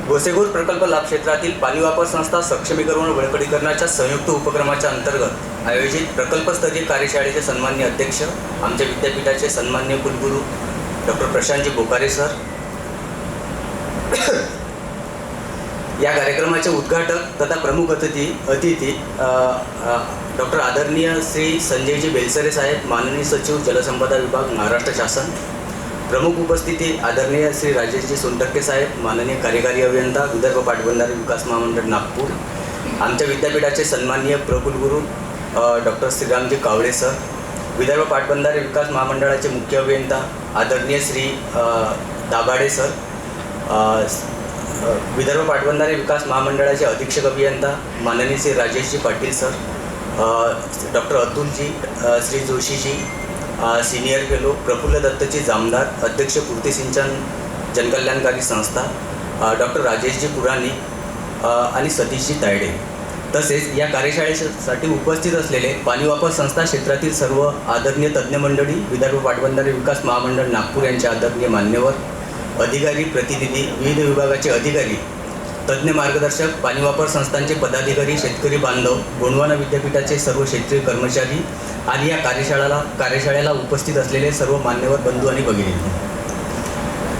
गोसेखुर्द प्रकल्प लाभ क्षेत्रातील पाणी वापर संस्था सक्षमीकरण व बळकटीकरणाच्या संयुक्त उपक्रमाच्या अंतर्गत आयोजित प्रकल्पस्तरीय कार्यशाळेचे सन्माननीय अध्यक्ष आमच्या विद्यापीठाचे सन्माननीय कुलगुरू डॉक्टर प्रशांतजी बोकारे सर, या कार्यक्रमाचे उद्घाटक तथा प्रमुख अतिथी डॉक्टर आदरणीय श्री संजयजी बेलसरे साहेब, माननीय सचिव जलसंपदा विभाग महाराष्ट्र शासन। प्रमुख उपस्थिती आदरणीय श्री राजेशजी सोनटक्के साहेब, माननीय कार्यकारी अभियंता विदर्भ पाटबंधारे विकास महामंडळ नागपूर। आमच्या विद्यापीठाचे सन्माननीय प्रकुलगुरू डॉक्टर श्रीरामजी कावळे सर, विदर्भ पाटबंधारे विकास महामंडळाचे मुख्य अभियंता आदरणीय श्री दाभाडे सर, विदर्भ पाटबंधारे विकास महामंडळाचे अधीक्षक अभियंता माननीय श्री राजेशजी पाटील सर, डॉक्टर अतुलजी, श्री जोशीजी सीनियर फेलो, प्रफुल्ल दत्तजी जामदार, अध्यक्ष पूर्ती सिंचन जनकल्याणकारी संस्था, डॉक्टर राजेशजी पुराणिक आणि सतीशजी तायडे। तसेच या कार्यशाळेसाठी उपस्थित असलेले पाणी वापर संस्था क्षेत्रातील सर्व आदरणीय तज्ज्ञ मंडळी, विदर्भ पाटबंधारे विकास महामंडळ नागपूर यांचे आदरणीय मान्यवर, अधिकारी, प्रतिनिधी, विविध विभागाचे अधिकारी, तज्ज्ञ मार्गदर्शक, पाणी वापर संस्थांचे पदाधिकारी, शेतकरी बांधव, गोंडवाना विद्यापीठाचे सर्व क्षेत्रीय कर्मचारी आणि या कार्यशाळेला उपस्थित असलेले सर्व मान्यवर बंधू आणि भगिनी,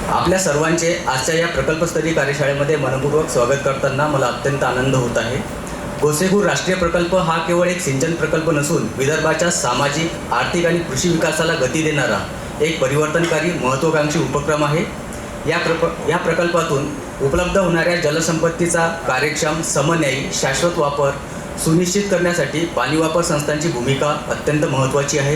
आपल्या सर्वांचे आजच्या या प्रकल्पस्तरीय कार्यशाळेमध्ये मनपूर्वक स्वागत करताना मला अत्यंत आनंद होत आहे। गोसेखुर्द राष्ट्रीय प्रकल्प हा केवळ एक सिंचन प्रकल्प नसून विदर्भाच्या सामाजिक, आर्थिक आणि कृषी विकासाला गती देणारा एक परिवर्तनकारी महत्त्वाकांक्षी उपक्रम आहे। या प्रकल्पातून उपलब्ध होणाऱ्या जलसंपत्तीचा कार्यक्षम, समन्यायी, शाश्वत वापर सुनिश्चित करण्यासाठी पाणी वापर संस्थांची भूमिका अत्यंत महत्त्वाची आहे।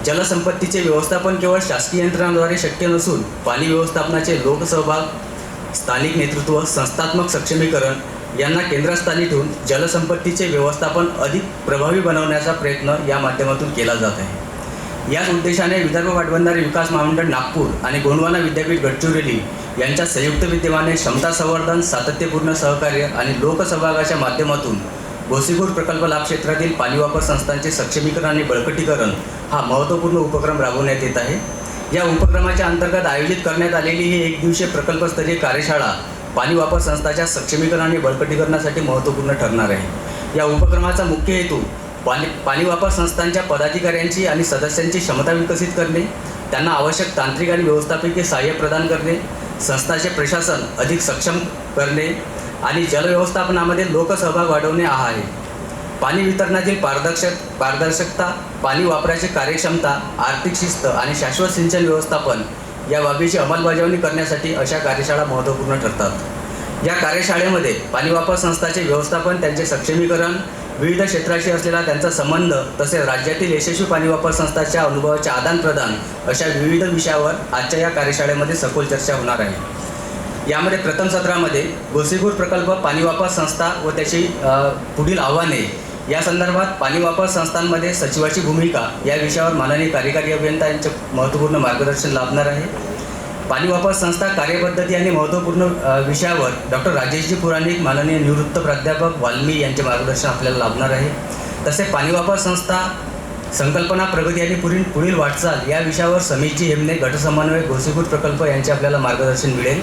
जलसंपत्तीचे व्यवस्थापन केवळ शासकीय यंत्रणांद्वारे शक्य नसून पाणी व्यवस्थापनाचे लोकसहभाग, स्थानिक नेतृत्व, संस्थात्मक सक्षमीकरण यांना केंद्रस्थानी ठेवून जलसंपत्तीचे व्यवस्थापन अधिक प्रभावी बनवण्याचा प्रयत्न या माध्यमातून केला जात आहे। याच उद्देशाने विदर्भ पाटबंधारे विकास महामंडळ नागपूर आणि गोंडवाना विद्यापीठ गडचिरोली यांच्या संयुक्त विद्यमाने क्षमता संवर्धन, सातत्यपूर्ण सहकार्य आणि लोकसहभागाच्या माध्यमातून गोसेखुर्द प्रकल्प लाभ क्षेत्रातील पाणी वापर संस्थांचे सक्षमीकरण आणि बळकटीकरण हा महत्त्वपूर्ण उपक्रम राबवण्यात येत आहे। या उपक्रमाच्या अंतर्गत आयोजित करण्यात आलेली ही एकदिवसीय प्रकल्पस्तरीय कार्यशाळा पाणी वापर संस्थांच्या सक्षमीकरण आणि बळकटीकरणासाठी महत्त्वपूर्ण ठरणार आहे। या उपक्रमाचा मुख्य हेतू पाणी वापर संस्थांच्या पदाधिकाऱ्यांची आणि सदस्यांची क्षमता विकसित करणे, त्यांना आवश्यक तांत्रिक आणि व्यवस्थापकीय सहाय्य प्रदान करणे, संस्थांचे प्रशासन अधिक सक्षम करणे आणि जलव्यवस्थापनामध्ये लोकसहभाग वाढवणे हा आहे। पाणी वितरणातील पारदर्शकता, पाणी वापराची कार्यक्षमता, आर्थिक शिस्त आणि शाश्वत सिंचन व्यवस्थापन या बाबीची अंमलबजावणी करण्यासाठी अशा कार्यशाळा महत्त्वपूर्ण ठरतात। या कार्यशाळेमध्ये पाणी वापर संस्थांचे व्यवस्थापन, त्यांचे सक्षमीकरण, विविध क्षेत्राशी असलेला त्यांचा संबंध तसेच राज्यातील यशस्वी पाणी वापर संस्थांच्या अनुभवाचे आदानप्रदान अशा विविध विषयावर आजच्या या कार्यशाळेमध्ये सखोल चर्चा होणार आहे। यामध्ये प्रथम सत्रामध्ये गोसेखुर्द प्रकल्प पाणी वापर संस्था व त्याची पुढील आव्हाने या संदर्भात पाणी वापर संस्थांमध्ये सचिवाची भूमिका या विषयावर माननीय कार्यकारी अभियंता यांचे महत्त्वपूर्ण मार्गदर्शन लाभणार आहे। पाणी वापर संस्था कार्यपद्धती आणि महत्त्वपूर्ण विषयावर डॉक्टर राजेशजी पुराणिक, माननीय निवृत्त प्राध्यापक वाल्मी यांचे मार्गदर्शन आपल्याला लाभणार आहे। तसे पाणी वापर संस्था संकल्पना, प्रगती आणि पुढील वाटचाल या विषयावर समीरजी हेमने, गटसमन्वय, गोसेखुर्द प्रकल्प यांचे आपल्याला मार्गदर्शन मिळेल।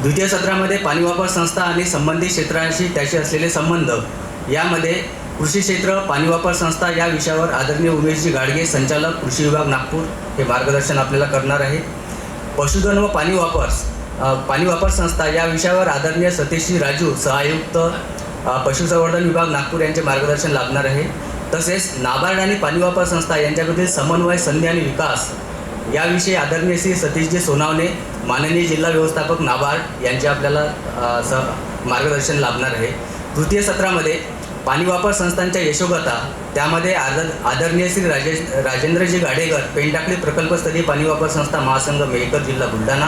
द्वितीय सत्रामध्ये पाणी वापर संस्था आणि संबंधित क्षेत्रांशी त्याचे असलेले संबंध यामध्ये कृषी क्षेत्र, पाणी वापर संस्था या विषयावर आदरणीय उमेशजी गाडगे, संचालक कृषी विभाग नागपूर हे मार्गदर्शन आपल्याला करणार आहे। पशुधन व पाणी वापर संस्था या विषयावर आदरणीय सतीशजी राजू, सहआयुक्त पशुसंवर्धन विभाग नागपूर यांचे मार्गदर्शन लाभणार आहे। तसेच नाबार्ड आणि पाणी वापर संस्था यांच्यामधील समन्वय, संधी आणि विकास याविषयी आदरणीय श्री सतीशजी सोनावणे, माननीय जिल्हा व्यवस्थापक नाबार्ड यांचे आपल्याला मार्गदर्शन लाभणार आहे। तृतीय सत्रामध्ये पाणी वापर संस्थांच्या यशोगाथा त्यामध्ये आदरणीय श्री राजेंद्रजी गाडेकर, पेनटाकली प्रकल्पस्तरीय पाणी वापर संस्था महासंघ मेहकर जिल्हा बुलढाणा,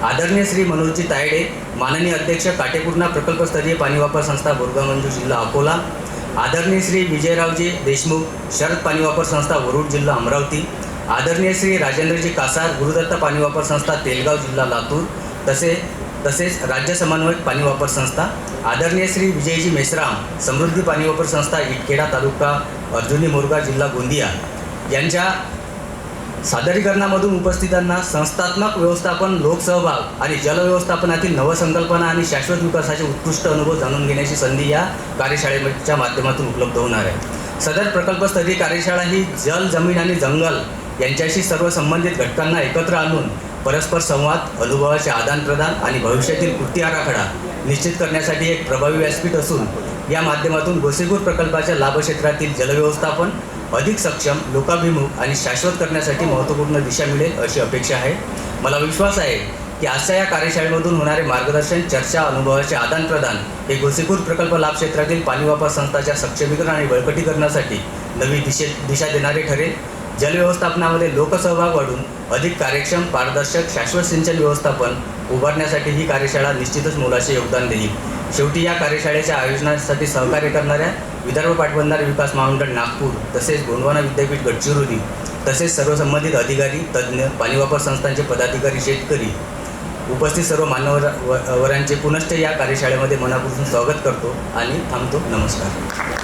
आदरणीय श्री मनोजजी तायडे, माननीय अध्यक्ष काटेपूर्णा प्रकल्पस्तरीय पाणी वापर संस्था बोरगाव जिल्हा अकोला, आदरणीय श्री विजयरावजी देशमुख, शरद पाणी वापर संस्था वरुड जिल्हा अमरावती, आदरणीय श्री राजेंद्रजी कासार, गुरुदत्त पाणी वापर संस्था तेलगाव जिल्हा लातूर, तसेच राज्य समन्वयक पाणी वापर संस्था, आदरणीय श्री विजयजी मेश्राम, समृद्धी पाणी वापर संस्था इटखेडा तालुका अर्जुनी मोरगा जिल्हा गोंदिया यांच्या सादरीकरणामधून उपस्थितांना संस्थात्मक व्यवस्थापन, लोकसहभाग आणि जलव्यवस्थापनातील नवसंकल्पना आणि शाश्वत विकासाचे उत्कृष्ट अनुभव जाणून घेण्याची संधी या कार्यशाळेच्या माध्यमातून उपलब्ध होणार आहे. सदर प्रकल्पस्तरीय कार्यशाळा ही जल, जमीन आणि जंगल यांच्याशी सर्व संबंधित घटकांना एकत्र आणून परस्पर संवाद, अनुभवाचे आदानप्रदान आणि भविष्यातील कृती आराखडा निश्चित करण्यासाठी एक प्रभावी व्यासपीठ असून या माध्यमातून गोसेखुर्द प्रकल्पाच्या लाभक्षेत्रातील जलव्यवस्थापन अधिक सक्षम, लोकाभिमुख आणि शाश्वत करण्यासाठी महत्त्वपूर्ण दिशा मिळेल अशी अपेक्षा आहे. मला विश्वास आहे की आजच्या या कार्यशाळेमधून होणारे मार्गदर्शन, चर्चा, अनुभवाचे आदानप्रदान हे गोसेखुर्द प्रकल्प लाभ क्षेत्रातील पाणी वापर संस्थांच्या सक्षमीकरण आणि बळकटीकरणासाठी नवी दिशा देणारे ठरेल. जलव्यवस्थापनामध्ये लोकसहभाग वाढून अधिक कार्यक्षम, पारदर्शक, शाश्वत सिंचन व्यवस्थापन उभारण्यासाठी ही कार्यशाळा निश्चितच मोलाचे योगदान देईल. शेवटी या कार्यशाळेच्या आयोजनासाठी सहकार्य करणाऱ्या विदर्भ पाटबंधारे विकास महामंडळ नागपूर तसेच गोंडवाना विद्यापीठ गडचिरोली तसेच सर्व संबंधित अधिकारी, तज्ज्ञ, पाणी वापर संस्थांचे पदाधिकारी, शेतकरी, उपस्थित सर्व मान्यवरांचे पुनश्च या कार्यशाळेमध्ये मनापासून स्वागत करतो आणि थांबतो. नमस्कार.